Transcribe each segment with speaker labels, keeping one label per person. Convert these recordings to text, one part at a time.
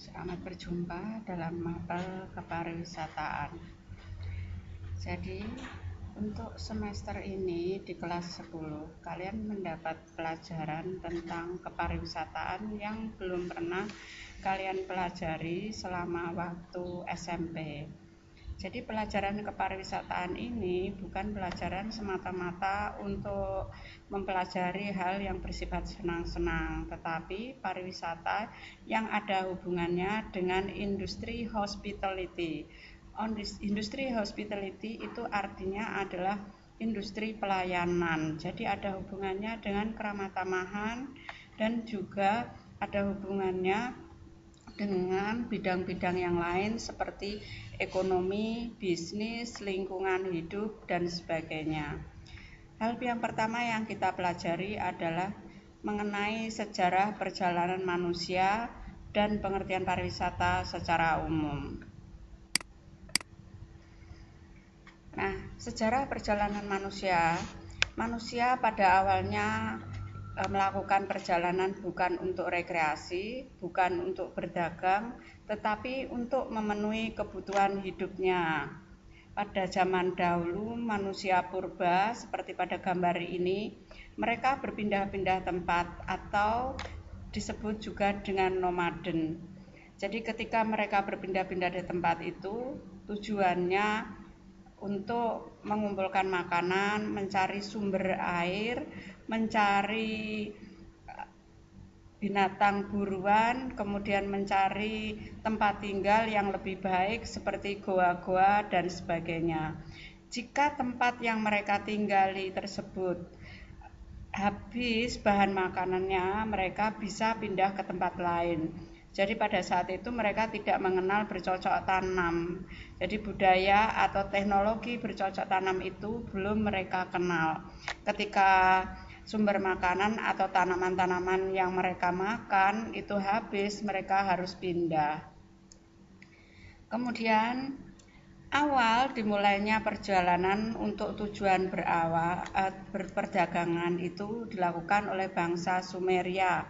Speaker 1: Selamat berjumpa dalam mapel kepariwisataan. Jadi untuk semester ini di kelas 10 kalian mendapat pelajaran tentang kepariwisataan yang belum pernah kalian pelajari selama waktu SMP. Jadi pelajaran kepariwisataan ini bukan pelajaran semata-mata untuk mempelajari hal yang bersifat senang-senang, tetapi pariwisata yang ada hubungannya dengan industri hospitality. Industri hospitality itu artinya adalah industri pelayanan. Jadi ada hubungannya dengan keramatamahan dan juga ada hubungannya dengan bidang-bidang yang lain seperti ekonomi, bisnis, lingkungan hidup, dan sebagainya. Hal yang pertama yang kita pelajari adalah mengenai sejarah perjalanan manusia dan pengertian pariwisata secara umum. Nah, sejarah perjalanan manusia pada awalnya melakukan perjalanan bukan untuk rekreasi, bukan untuk berdagang, tetapi untuk memenuhi kebutuhan hidupnya. Pada zaman dahulu, manusia purba seperti pada gambar ini, mereka berpindah-pindah tempat atau disebut juga dengan nomaden. Jadi ketika mereka berpindah-pindah di tempat itu, tujuannya untuk mengumpulkan makanan, mencari sumber air, mencari binatang buruan, kemudian mencari tempat tinggal yang lebih baik seperti goa-goa dan sebagainya. Jika tempat yang mereka tinggali tersebut habis bahan makanannya, mereka bisa pindah ke tempat lain. Jadi pada saat itu mereka tidak mengenal bercocok tanam. Jadi budaya atau teknologi bercocok tanam itu belum mereka kenal. Ketika sumber makanan atau tanaman-tanaman yang mereka makan itu habis, mereka harus pindah. Kemudian awal dimulainya perjalanan untuk tujuan berperdagangan itu dilakukan oleh bangsa Sumeria.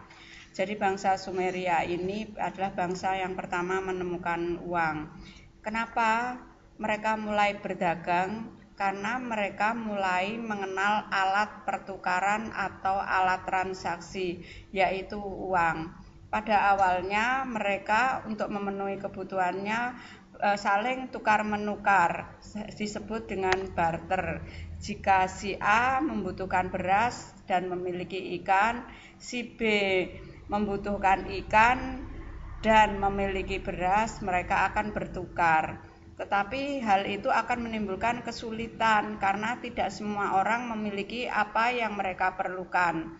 Speaker 1: Jadi bangsa Sumeria ini adalah bangsa yang pertama menemukan uang. Kenapa mereka mulai berdagang? Karena mereka mulai mengenal alat pertukaran atau alat transaksi, yaitu uang. Pada awalnya mereka untuk memenuhi kebutuhannya saling tukar-menukar, disebut dengan barter. Jika si A membutuhkan beras dan memiliki ikan, si B membutuhkan ikan dan memiliki beras, mereka akan bertukar. Tetapi hal itu akan menimbulkan kesulitan karena tidak semua orang memiliki apa yang mereka perlukan.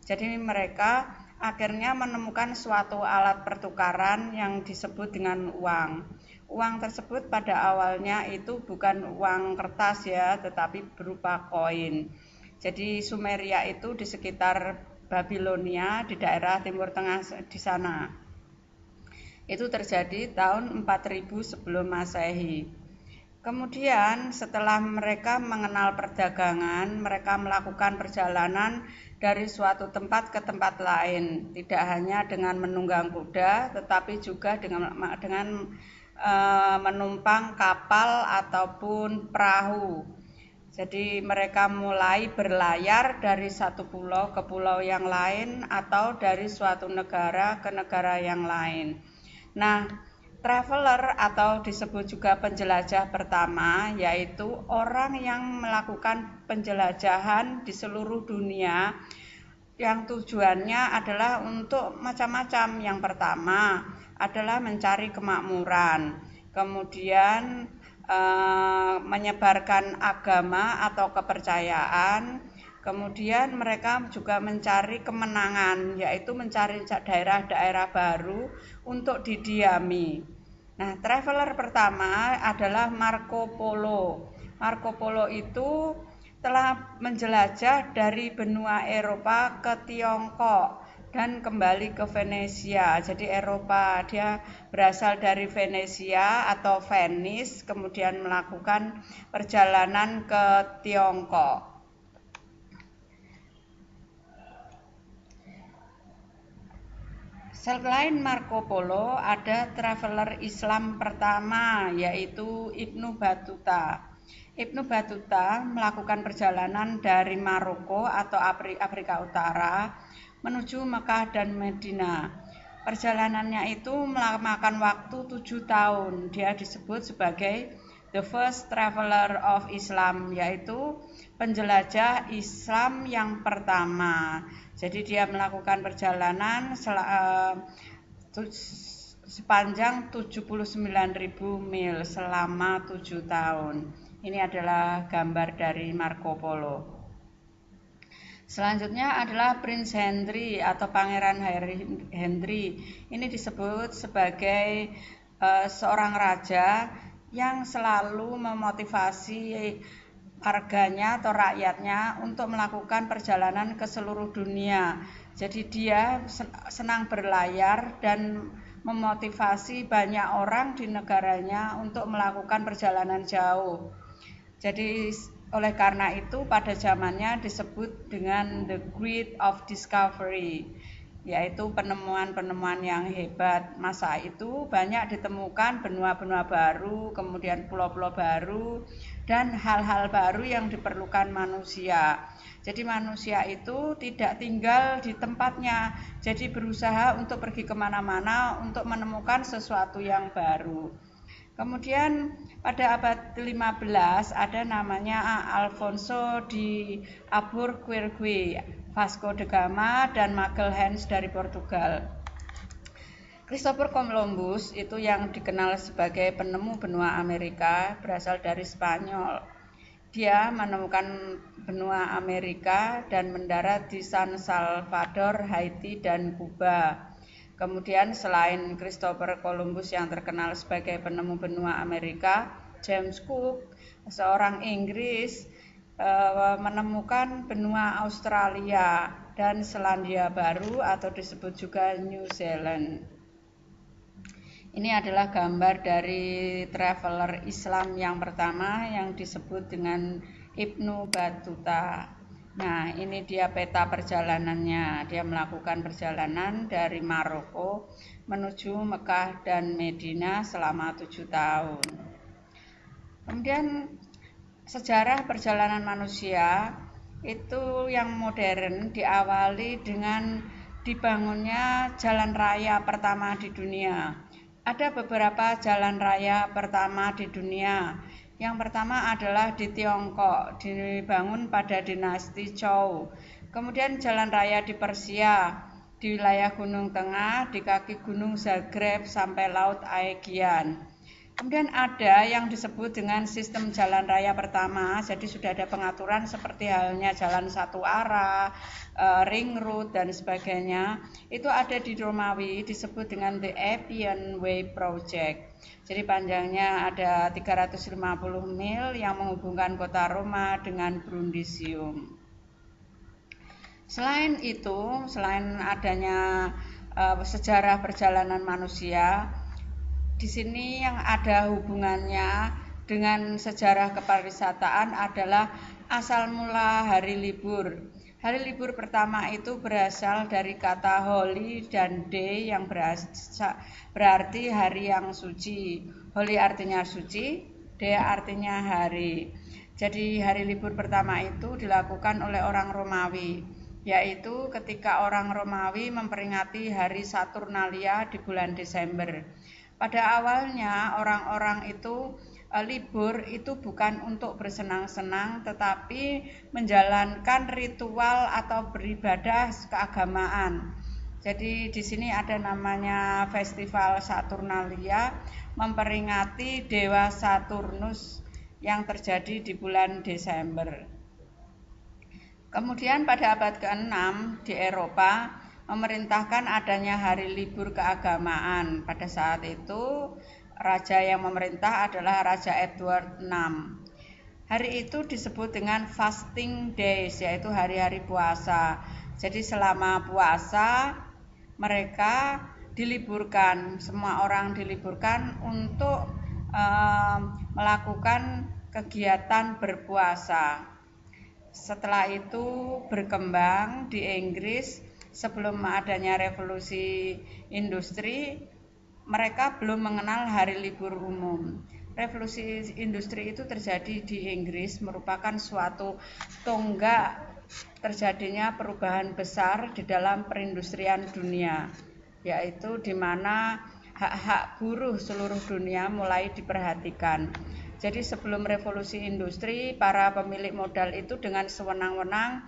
Speaker 1: Jadi mereka akhirnya menemukan suatu alat pertukaran yang disebut dengan uang. Uang tersebut pada awalnya itu bukan uang kertas ya, tetapi berupa koin. Jadi Sumeria itu di sekitar Babilonia di daerah Timur Tengah di sana. Itu terjadi tahun 4000 sebelum Masehi. Kemudian setelah mereka mengenal perdagangan, mereka melakukan perjalanan dari suatu tempat ke tempat lain, tidak hanya dengan menunggang kuda, tetapi juga dengan menumpang kapal ataupun perahu. Jadi mereka mulai berlayar dari satu pulau ke pulau yang lain atau dari suatu negara ke negara yang lain. Nah, traveler atau disebut juga penjelajah pertama yaitu orang yang melakukan penjelajahan di seluruh dunia yang tujuannya adalah untuk macam-macam. Yang pertama adalah mencari kemakmuran, kemudian menyebarkan agama atau kepercayaan, kemudian mereka juga mencari kemenangan, yaitu mencari daerah-daerah baru untuk didiami. Nah, traveler pertama adalah Marco Polo. Marco Polo itu telah menjelajah dari benua Eropa ke Tiongkok dan kembali ke Venesia. Jadi Eropa, dia berasal dari Venesia atau Venice, kemudian melakukan perjalanan ke Tiongkok. Selain Marco Polo, ada traveler Islam pertama yaitu Ibnu Battuta. Ibnu Battuta melakukan perjalanan dari Maroko atau Afrika Utara menuju Mekah dan Medina. Perjalanannya itu memakan waktu 7 tahun. Dia disebut sebagai the first traveler of Islam, yaitu penjelajah Islam yang pertama. Jadi dia melakukan perjalanan sepanjang 79.000 mil selama 7 tahun. Ini adalah gambar dari Marco Polo. Selanjutnya adalah Prince Henry atau Pangeran Henry. Ini disebut sebagai seorang raja yang selalu memotivasi warganya atau rakyatnya untuk melakukan perjalanan ke seluruh dunia. Jadi dia senang berlayar dan memotivasi banyak orang di negaranya untuk melakukan perjalanan jauh. Jadi oleh karena itu pada zamannya disebut dengan the Great of Discovery, yaitu penemuan-penemuan yang hebat. Masa itu banyak ditemukan benua-benua baru, kemudian pulau-pulau baru, dan hal-hal baru yang diperlukan manusia. Jadi manusia itu tidak tinggal di tempatnya, jadi berusaha untuk pergi kemana-mana untuk menemukan sesuatu yang baru. Kemudian pada abad 15 ada namanya Alfonso de Albuquerque, Vasco da Gama, dan Magalhães dari Portugal. Christopher Columbus itu yang dikenal sebagai penemu benua Amerika berasal dari Spanyol. Dia menemukan benua Amerika dan mendarat di San Salvador, Haiti, dan Kuba. Kemudian selain Christopher Columbus yang terkenal sebagai penemu benua Amerika, James Cook, seorang Inggris, menemukan benua Australia dan Selandia Baru atau disebut juga New Zealand. Ini adalah gambar dari traveler Islam yang pertama yang disebut dengan Ibnu Battuta. Nah, ini dia peta perjalanannya. Dia melakukan perjalanan dari Maroko menuju Mekah dan Medina selama 7 tahun. Kemudian sejarah perjalanan manusia itu yang modern diawali dengan dibangunnya jalan raya pertama di dunia. Ada beberapa jalan raya pertama di dunia. Yang pertama adalah di Tiongkok, dibangun pada dinasti Zhou. Kemudian jalan raya di Persia, di wilayah Gunung Tengah, di kaki Gunung Zagreb sampai Laut Aegean. Kemudian ada yang disebut dengan sistem jalan raya pertama, jadi sudah ada pengaturan seperti halnya jalan satu arah, ring road dan sebagainya. Itu ada di Romawi, disebut dengan the Appian Way Project. Jadi panjangnya ada 350 mil yang menghubungkan kota Roma dengan Brundisium. Selain itu, selain adanya sejarah perjalanan manusia, di sini yang ada hubungannya dengan sejarah kepariwisataan adalah asal mula hari libur. Hari libur pertama itu berasal dari kata holy dan day yang berarti hari yang suci. Holy artinya suci, day artinya hari. Jadi hari libur pertama itu dilakukan oleh orang Romawi, yaitu ketika orang Romawi memperingati hari Saturnalia di bulan Desember. Pada awalnya orang-orang itu libur itu bukan untuk bersenang-senang tetapi menjalankan ritual atau beribadah keagamaan. Jadi di sini ada namanya Festival Saturnalia memperingati Dewa Saturnus yang terjadi di bulan Desember. Kemudian pada abad ke-6 di Eropa memerintahkan adanya hari libur keagamaan. Pada saat itu raja yang memerintah adalah Raja Edward VI. Hari itu disebut dengan fasting days, yaitu hari-hari puasa. Jadi selama puasa mereka diliburkan, semua orang diliburkan untuk melakukan kegiatan berpuasa. Setelah itu berkembang di Inggris sebelum adanya revolusi industri, mereka belum mengenal hari libur umum. Revolusi industri itu terjadi di Inggris, merupakan suatu tonggak terjadinya perubahan besar di dalam perindustrian dunia, yaitu di mana hak-hak buruh seluruh dunia mulai diperhatikan. Jadi sebelum revolusi industri, para pemilik modal itu dengan sewenang-wenang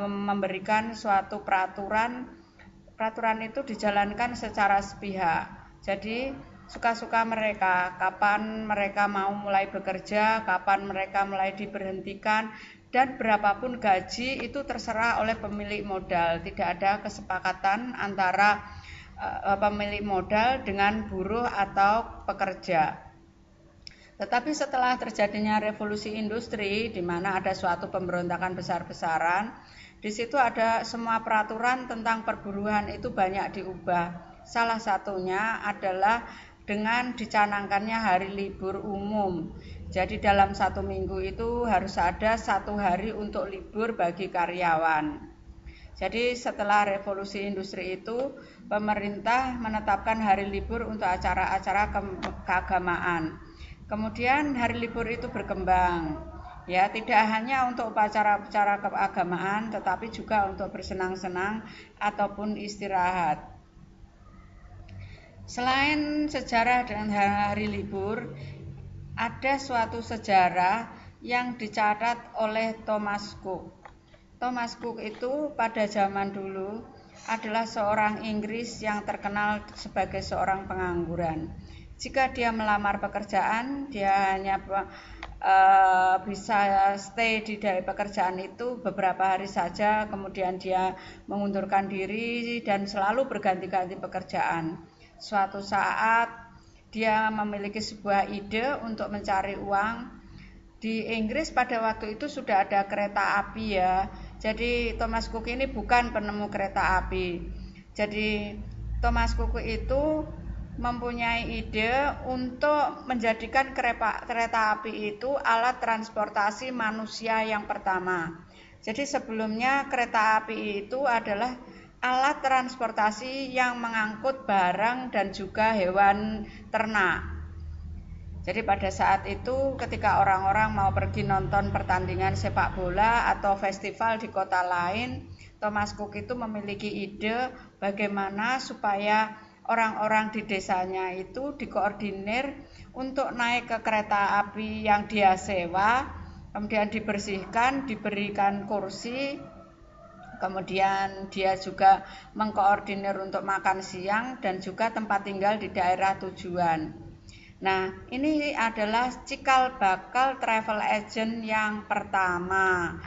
Speaker 1: memberikan suatu peraturan itu dijalankan secara sepihak. Jadi suka-suka mereka, kapan mereka mau mulai bekerja, kapan mereka mulai diberhentikan, dan berapapun gaji itu terserah oleh pemilik modal. Tidak ada kesepakatan antara pemilik modal dengan buruh atau pekerja. Tetapi setelah terjadinya revolusi industri, di mana ada suatu pemberontakan besar-besaran, di situ ada semua peraturan tentang perburuhan itu banyak diubah. Salah satunya adalah dengan dicanangkannya hari libur umum. Jadi dalam 1 minggu itu harus ada 1 hari untuk libur bagi karyawan. Jadi setelah revolusi industri itu, pemerintah menetapkan hari libur untuk acara-acara keagamaan. Kemudian hari libur itu berkembang, ya, tidak hanya untuk upacara-upacara keagamaan, tetapi juga untuk bersenang-senang ataupun istirahat. Selain sejarah dengan hari libur, ada suatu sejarah yang dicatat oleh Thomas Cook. Thomas Cook itu pada zaman dulu adalah seorang Inggris yang terkenal sebagai seorang pengangguran. Jika dia melamar pekerjaan, dia hanya bisa stay di pekerjaan itu beberapa hari saja, kemudian dia mengundurkan diri dan selalu berganti-ganti pekerjaan. Suatu saat dia memiliki sebuah ide untuk mencari uang. Di Inggris pada waktu itu sudah ada kereta api, ya. Jadi Thomas Cook ini bukan penemu kereta api. Jadi Thomas Cook itu mempunyai ide untuk menjadikan kereta api itu alat transportasi manusia yang pertama. Jadi sebelumnya kereta api itu adalah alat transportasi yang mengangkut barang dan juga hewan ternak. Jadi pada saat itu ketika orang-orang mau pergi nonton pertandingan sepak bola atau festival di kota lain, Thomas Cook itu memiliki ide bagaimana supaya orang-orang di desanya itu dikoordinir untuk naik ke kereta api yang dia sewa, kemudian dibersihkan, diberikan kursi, kemudian dia juga mengkoordinir untuk makan siang dan juga tempat tinggal di daerah tujuan. Nah, ini adalah cikal bakal travel agent yang pertama.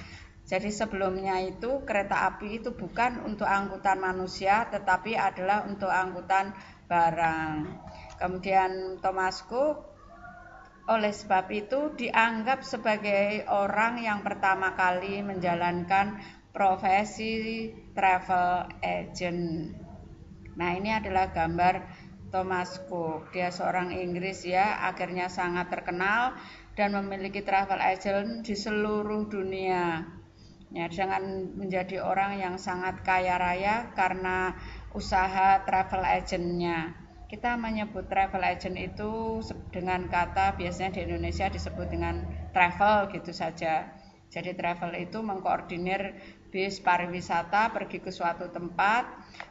Speaker 1: Jadi sebelumnya itu kereta api itu bukan untuk angkutan manusia, tetapi adalah untuk angkutan barang. Kemudian Thomas Cook oleh sebab itu dianggap sebagai orang yang pertama kali menjalankan profesi travel agent. Nah, ini adalah gambar Thomas Cook. Dia seorang Inggris, ya, akhirnya sangat terkenal dan memiliki travel agent di seluruh dunia. Ya, dengan menjadi orang yang sangat kaya raya karena usaha travel agentnya. Kita menyebut travel agent itu dengan kata, biasanya di Indonesia disebut dengan travel gitu saja. Jadi travel itu mengkoordinir bis pariwisata pergi ke suatu tempat,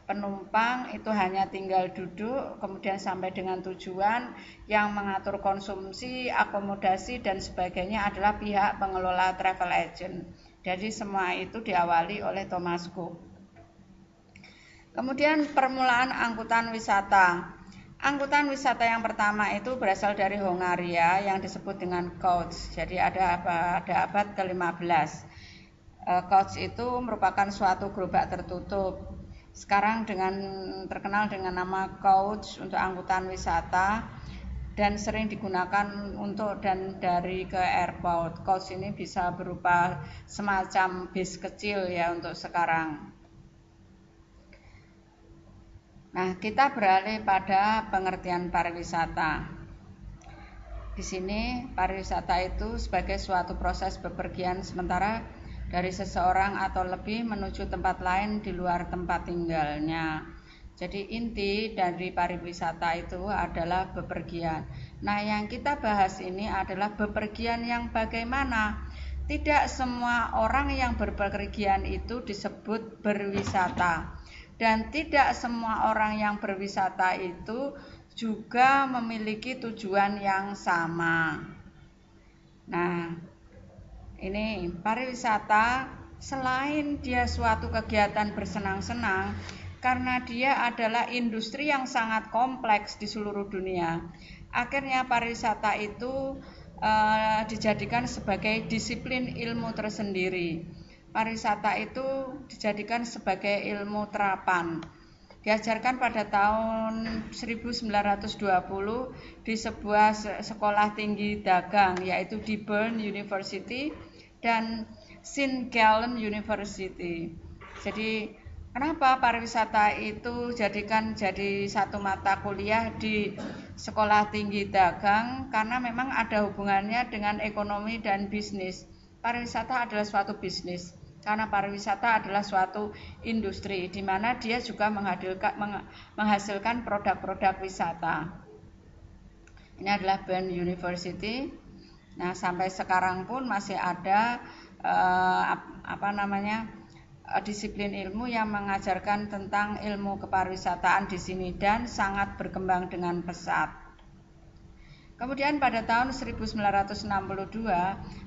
Speaker 1: penumpang itu hanya tinggal duduk, kemudian sampai dengan tujuan. Yang mengatur konsumsi, akomodasi dan sebagainya adalah pihak pengelola travel agent. Jadi semua itu diawali oleh Thomas Cook. Kemudian permulaan angkutan wisata. Angkutan wisata yang pertama itu berasal dari Hongaria yang disebut dengan coach. Jadi ada abad ke-15. Coach itu merupakan suatu gerobak tertutup. Sekarang terkenal dengan nama coach untuk angkutan wisata dan sering digunakan untuk dan dari ke airport. Coach ini bisa berupa semacam bis kecil, ya, untuk sekarang. Nah, kita beralih pada pengertian pariwisata. Di sini pariwisata itu sebagai suatu proses bepergian sementara dari seseorang atau lebih menuju tempat lain di luar tempat tinggalnya. Jadi inti dari pariwisata itu adalah bepergian. Nah, yang kita bahas ini adalah bepergian yang bagaimana? Tidak semua orang yang berpergian itu disebut berwisata. Dan tidak semua orang yang berwisata itu juga memiliki tujuan yang sama. Nah, ini pariwisata selain dia suatu kegiatan bersenang-senang, karena dia adalah industri yang sangat kompleks di seluruh dunia. Akhirnya pariwisata itu dijadikan sebagai disiplin ilmu tersendiri. Pariwisata itu dijadikan sebagai ilmu terapan. Diajarkan pada tahun 1920 di sebuah sekolah tinggi dagang, yaitu di Bern University dan St. Gallen University. Jadi kenapa pariwisata itu jadi satu mata kuliah di sekolah tinggi dagang? Karena memang ada hubungannya dengan ekonomi dan bisnis. Pariwisata adalah suatu bisnis. Karena pariwisata adalah suatu industri di mana dia juga menghasilkan produk-produk wisata. Ini adalah Bern University. Nah, sampai sekarang pun masih ada disiplin ilmu yang mengajarkan tentang ilmu kepariwisataan di sini dan sangat berkembang dengan pesat. Kemudian pada tahun 1962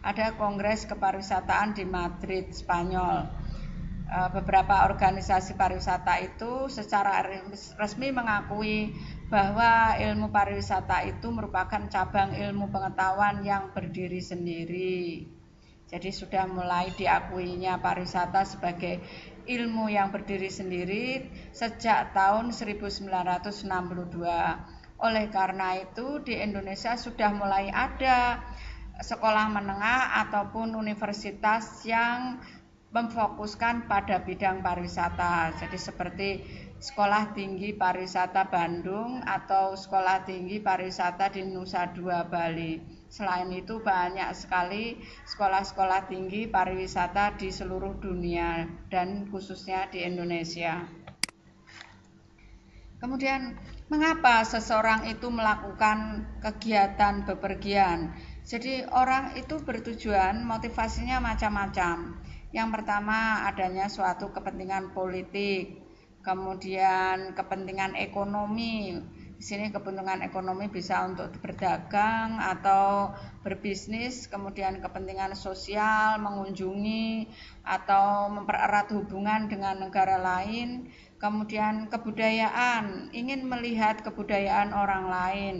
Speaker 1: ada Kongres Kepariwisataan di Madrid, Spanyol. Beberapa organisasi pariwisata itu secara resmi mengakui bahwa ilmu pariwisata itu merupakan cabang ilmu pengetahuan yang berdiri sendiri. Jadi sudah mulai diakuinya pariwisata sebagai ilmu yang berdiri sendiri sejak tahun 1962. Oleh karena itu di Indonesia sudah mulai ada sekolah menengah ataupun universitas yang memfokuskan pada bidang pariwisata. Jadi seperti Sekolah Tinggi Pariwisata Bandung atau Sekolah Tinggi Pariwisata di Nusa Dua Bali. Selain itu banyak sekali sekolah-sekolah tinggi pariwisata di seluruh dunia dan khususnya di Indonesia. Kemudian mengapa seseorang itu melakukan kegiatan bepergian? Jadi orang itu bertujuan, motivasinya macam-macam. Yang pertama adanya suatu kepentingan politik, kemudian kepentingan ekonomi. Di sini kepentingan ekonomi bisa untuk berdagang atau berbisnis, kemudian kepentingan sosial, mengunjungi atau mempererat hubungan dengan negara lain. Kemudian kebudayaan, ingin melihat kebudayaan orang lain,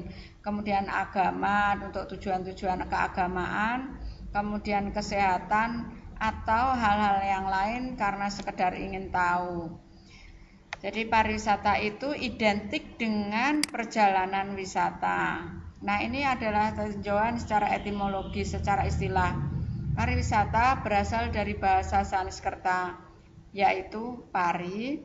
Speaker 1: kemudian agama untuk tujuan-tujuan keagamaan, kemudian kesehatan atau hal-hal yang lain karena sekedar ingin tahu. Jadi pariwisata itu identik dengan perjalanan wisata. Nah, ini adalah tinjauan secara etimologi, secara istilah. Pariwisata berasal dari bahasa Sanskerta, yaitu pari,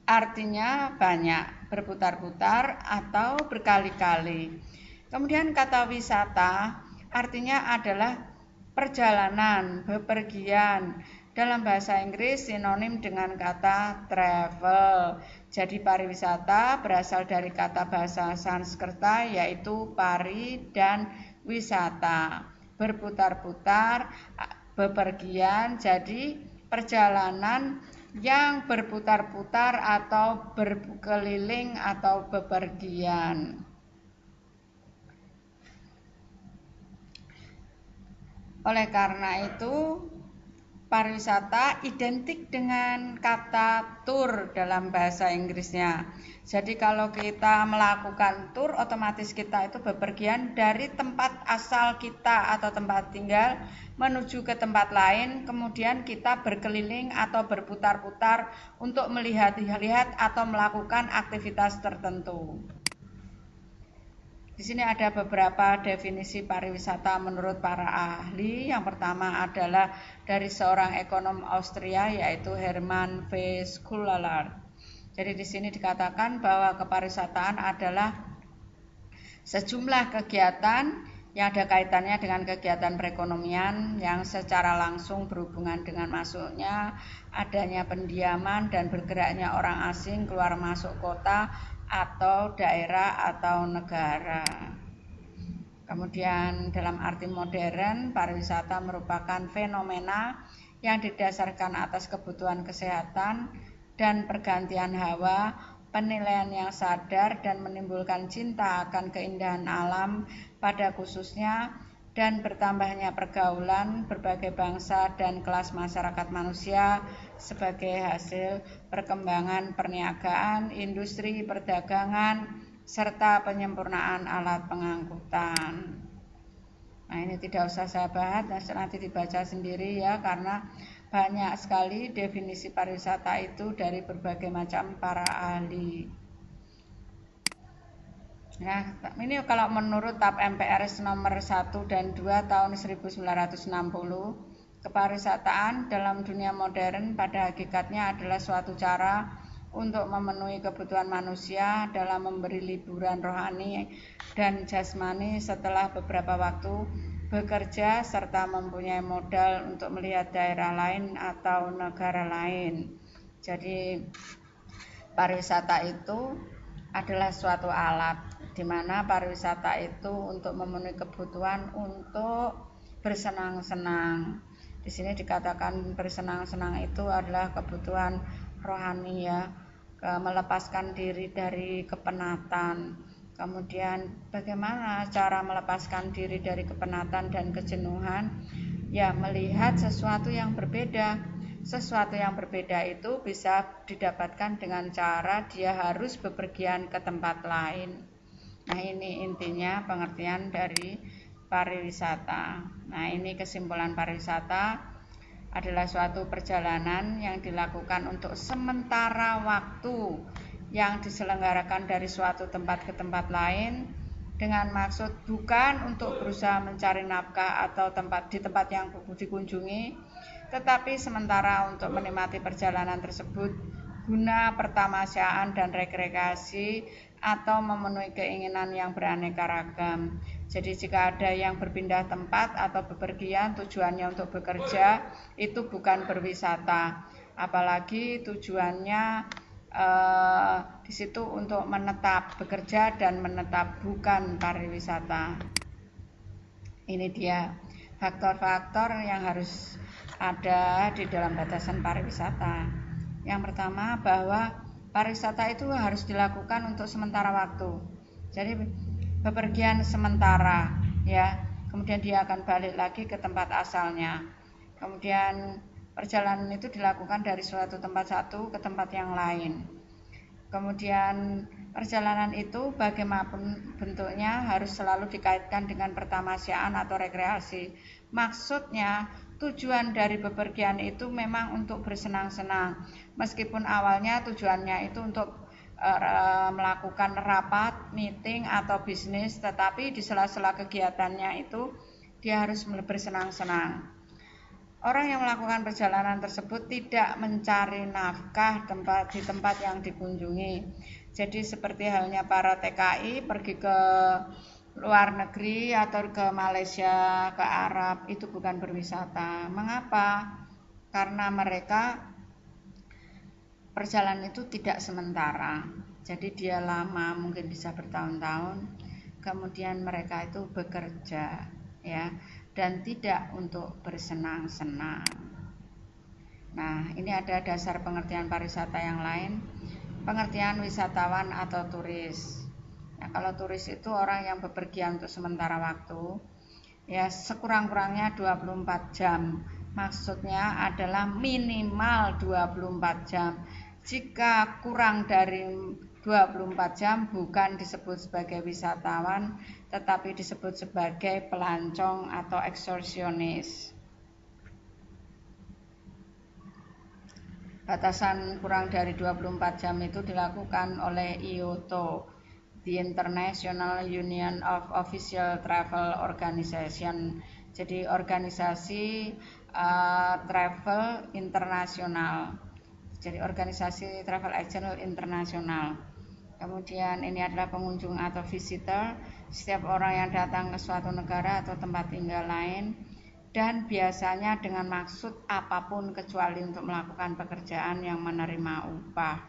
Speaker 1: artinya banyak, berputar-putar atau berkali-kali. Kemudian kata wisata artinya adalah perjalanan, bepergian. Dalam bahasa Inggris sinonim dengan kata travel. Jadi pariwisata berasal dari kata bahasa Sanskerta yaitu pari dan wisata. Berputar-putar, bepergian, jadi perjalanan yang berputar-putar atau berkeliling atau bepergian. Oleh karena itu, pariwisata identik dengan kata tour dalam bahasa Inggrisnya. Jadi kalau kita melakukan tour, otomatis kita itu bepergian dari tempat asal kita atau tempat tinggal menuju ke tempat lain, kemudian kita berkeliling atau berputar-putar untuk melihat-lihat atau melakukan aktivitas tertentu. Di sini ada beberapa definisi pariwisata menurut para ahli. Yang pertama adalah dari seorang ekonom Austria yaitu Hermann V. Schuller. Jadi di sini dikatakan bahwa kepariwisataan adalah sejumlah kegiatan yang ada kaitannya dengan kegiatan perekonomian yang secara langsung berhubungan dengan masuknya, adanya pendiaman dan bergeraknya orang asing keluar masuk kota atau daerah atau negara. Kemudian dalam arti modern, pariwisata merupakan fenomena yang didasarkan atas kebutuhan kesehatan dan pergantian hawa, penilaian yang sadar dan menimbulkan cinta akan keindahan alam pada khususnya, dan bertambahnya pergaulan berbagai bangsa dan kelas masyarakat manusia sebagai hasil perkembangan perniagaan, industri, perdagangan, serta penyempurnaan alat pengangkutan. Nah, ini tidak usah saya bahas, nanti dibaca sendiri ya, karena banyak sekali definisi pariwisata itu dari berbagai macam para ahli. Nah, ini kalau menurut TAP MPRS nomor 1 dan 2 tahun 1960, kepariwisataan dalam dunia modern pada hakikatnya adalah suatu cara untuk memenuhi kebutuhan manusia dalam memberi liburan rohani dan jasmani setelah beberapa waktu bekerja serta mempunyai modal untuk melihat daerah lain atau negara lain. Jadi pariwisata itu adalah suatu alat di mana pariwisata itu untuk memenuhi kebutuhan untuk bersenang-senang. Di sini dikatakan bersenang-senang itu adalah kebutuhan rohani ya, melepaskan diri dari kepenatan. Kemudian bagaimana cara melepaskan diri dari kepenatan dan kejenuhan? Ya, melihat sesuatu yang berbeda. Sesuatu yang berbeda itu bisa didapatkan dengan cara dia harus bepergian ke tempat lain. Nah, ini intinya pengertian dari pariwisata. Nah, ini kesimpulan pariwisata adalah suatu perjalanan yang dilakukan untuk sementara waktu yang diselenggarakan dari suatu tempat ke tempat lain dengan maksud bukan untuk berusaha mencari nafkah atau di tempat yang dikunjungi, tetapi sementara untuk menikmati perjalanan tersebut guna pertamasyaan dan rekreasi atau memenuhi keinginan yang beraneka ragam. Jadi jika ada yang berpindah tempat atau bepergian tujuannya untuk bekerja, itu bukan berwisata, apalagi tujuannya di situ untuk menetap, bekerja dan menetap, bukan pariwisata. Ini dia faktor-faktor yang harus ada di dalam batasan pariwisata. Yang pertama, bahwa pariwisata itu harus dilakukan untuk sementara waktu. Jadi bepergian sementara ya, kemudian dia akan balik lagi ke tempat asalnya. Kemudian perjalanan itu dilakukan dari suatu tempat satu ke tempat yang lain. Kemudian perjalanan itu bagaimanapun bentuknya harus selalu dikaitkan dengan pertamasyaan atau rekreasi. Maksudnya tujuan dari bepergian itu memang untuk bersenang-senang. Meskipun awalnya tujuannya itu untuk melakukan rapat, meeting atau bisnis, tetapi di sela-sela kegiatannya itu dia harus bersenang-senang. Orang yang melakukan perjalanan tersebut tidak mencari nafkah di tempat yang dikunjungi. Jadi seperti halnya para TKI pergi ke luar negeri atau ke Malaysia, ke Arab, itu bukan berwisata. Mengapa? Karena mereka perjalanan itu tidak sementara. Jadi dia lama, mungkin bisa bertahun-tahun. Kemudian mereka itu bekerja, ya, dan tidak untuk bersenang-senang. Nah, ini ada dasar pengertian pariwisata yang lain. Pengertian wisatawan atau turis. Nah, kalau turis itu orang yang bepergian untuk sementara waktu, ya sekurang-kurangnya 24 jam. Maksudnya adalah minimal 24 jam. Jika kurang dari 24 jam bukan disebut sebagai wisatawan, tetapi disebut sebagai pelancong atau ekskursionis. Batasan kurang dari 24 jam itu dilakukan oleh IOTO, the International Union of Official Travel Organization. Jadi organisasi travel internasional. Jadi organisasi travel agent internasional. Kemudian ini adalah pengunjung atau visitor, setiap orang yang datang ke suatu negara atau tempat tinggal lain, dan biasanya dengan maksud apapun kecuali untuk melakukan pekerjaan yang menerima upah.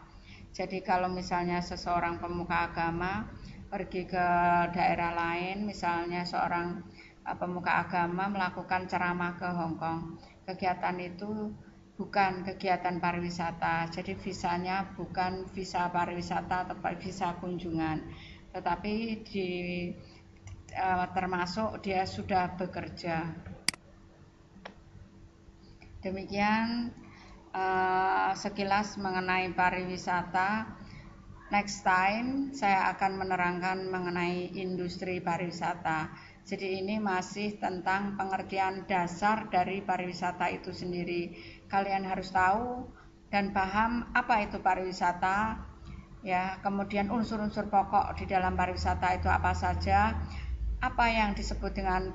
Speaker 1: Jadi kalau misalnya seseorang pemuka agama pergi ke daerah lain, misalnya seorang pemuka agama melakukan ceramah ke Hong Kong, kegiatan itu bukan kegiatan pariwisata, jadi visanya bukan visa pariwisata atau visa kunjungan, tetapi termasuk dia sudah bekerja. Demikian sekilas mengenai pariwisata. Next time saya akan menerangkan mengenai industri pariwisata. Jadi ini masih tentang pengertian dasar dari pariwisata itu sendiri. Kalian harus tahu dan paham apa itu pariwisata, ya. Kemudian unsur-unsur pokok di dalam pariwisata itu apa saja, apa yang disebut dengan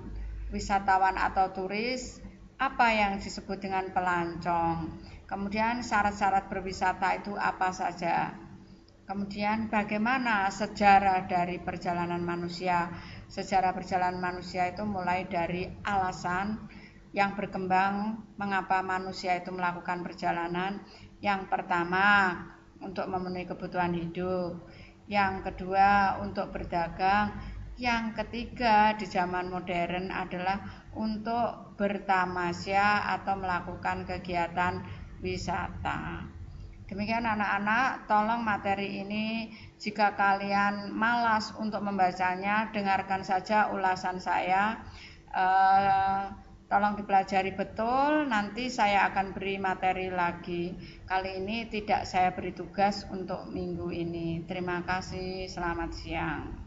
Speaker 1: wisatawan atau turis, apa yang disebut dengan pelancong. Kemudian syarat-syarat berwisata itu apa saja. Kemudian bagaimana sejarah dari perjalanan manusia. Sejarah perjalanan manusia itu mulai dari alasan yang berkembang mengapa manusia itu melakukan perjalanan. Yang pertama, untuk memenuhi kebutuhan hidup. Yang kedua, untuk berdagang. Yang ketiga, di zaman modern adalah untuk bertamasya atau melakukan kegiatan wisata. Demikian anak-anak, tolong materi ini jika kalian malas untuk membacanya, dengarkan saja ulasan saya. Tolong dipelajari betul, nanti saya akan beri materi lagi. Kali ini tidak saya beri tugas untuk minggu ini. Terima kasih, selamat siang.